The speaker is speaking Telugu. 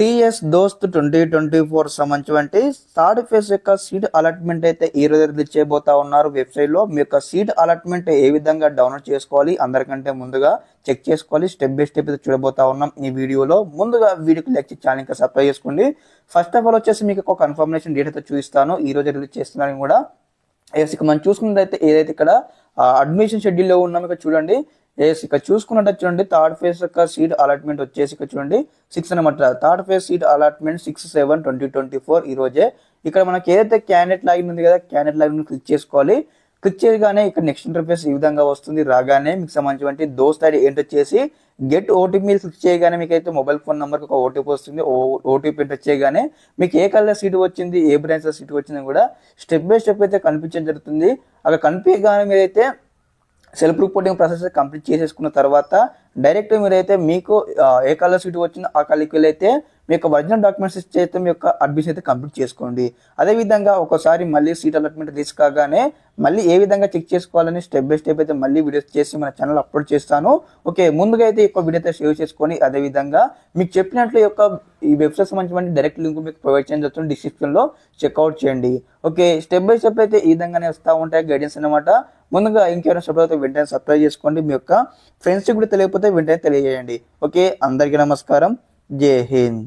టీఎస్ దోస్త్ 2024 సంబంధించి థర్డ్ ఫేజ్ యొక్క సీట్ అలాట్మెంట్ అయితే ఈ రోజు రిలీజ్ చేయబోతా ఉన్నారు. వెబ్సైట్ లో మీ యొక్క సీట్ అలాట్మెంట్ ఏ విధంగా డౌన్లోడ్ చేసుకోవాలి అందరికంటే ముందుగా చెక్ చేసుకోవాలి. స్టెప్ బై స్టెప్ అయితే చూడబోతా ఉన్నాం ఈ వీడియోలో. ముందుగా వీడియోకి లైక్ చేసి ఛానల్ కి సబ్స్క్రైబ్ చేసుకోండి. ఫస్ట్ ఆఫ్ ఆల్ వచ్చేసి మీకు ఒక కన్ఫర్మేషన్ డేట్ అయితే చూపిస్తాను. ఈ రోజు రిలీజ్ చేస్తున్నాను కూడా. ఇక మనం చూసుకున్నదైతే ఏదైతే ఇక్కడ అడ్మిషన్ షెడ్యూల్ లో ఉన్నాం ఇక్కడ చూడండి. ఇక్కడ చూసుకున్నట్టు చూడండి థర్డ్ ఫేజ్ యొక్క సీట్ అలాట్మెంట్ వచ్చేసి ఇక్కడ చూడండి 6 అనమాట. థర్డ్ ఫేజ్ సీట్ అలాట్మెంట్ 6/7/2024 ఈ రోజే. ఇక్కడ మనకి ఏదైతే క్యాండిడేట్ లాగిన్ ఉంది కదా, క్యాండిడేట్ లాగిన్ క్లిక్ చేసుకోవాలి. క్లిక్ చేయగానే ఇక్కడ నెక్స్ట్ ఇంటర్ఫేస్ ఈ విధంగా వస్తుంది. రాగానే మీకు సంబంధించిన దోస్త్ ఐడి ఎంటర్ చేసి గెట్ ఓటీపీ క్లిక్ చేయగానే మీకు అయితే మొబైల్ ఫోన్ నెంబర్కి ఒక ఓటీపీ వస్తుంది. ఓటీపీ ఎంటర్ చేయగానే మీకు ఏ కలర్ సీట్ వచ్చింది, ఏ బ్రాంచ్ సీట్ వచ్చింది కూడా స్టెప్ బై స్టెప్ అయితే కనిపించడం జరుగుతుంది. అక్కడ కనిపించగానే మీరైతే సెల్ఫ్ రిపోర్టింగ్ ప్రాసెస్ కంప్లీట్ చేసేసుకున్న తర్వాత డైరెక్ట్ మీరైతే మీకు ఏ కలర్ సీట్ వచ్చిందో ఆ కలర్కి వెళ్ళైతే మీ యొక్క ఒరిజినల్ డాక్యుమెంట్స్ ఇచ్చేస్తే మీ యొక్క అడ్మిషన్ అయితే కంప్లీట్ చేసుకోండి. అదేవిధంగా ఒకసారి మళ్ళీ సీట్ అలాట్మెంట్ రిలీజ్ కాగానే మళ్ళీ ఏ విధంగా చెక్ చేసుకోవాలని స్టెప్ బై స్టెప్ అయితే మళ్ళీ వీడియోస్ చేసి మన ఛానల్ అప్లోడ్ చేస్తాను. ఓకే, ముందుగా అయితే ఈ యొక్క వీడియో అయితే షేర్ చేసుకొని అదేవిధంగా మీకు చెప్పినట్లు ఈ యొక్క ఈ వెబ్సైట్ సంబంధించిన డైరెక్ట్ లింక్ మీకు ప్రొవైడ్ చేయడం జరుగుతుంది. డిస్క్రిప్షన్ లో చెక్అవుట్ చేయండి. ఓకే, స్టెప్ బై స్టెప్ అయితే ఈ విధంగానే వస్తూ ఉంటాయి గైడెన్స్ అనమాట. ముందుగా ఇంకేమైనా స్టెప్ అయితే వెంటనే సబ్స్క్రైబ్ చేసుకోండి. మీ యొక్క ఫ్రెండ్స్కి కూడా తెలియకపోతే వెంటనే తెలియజేయండి. ఓకే, అందరికీ నమస్కారం. జై హింద్.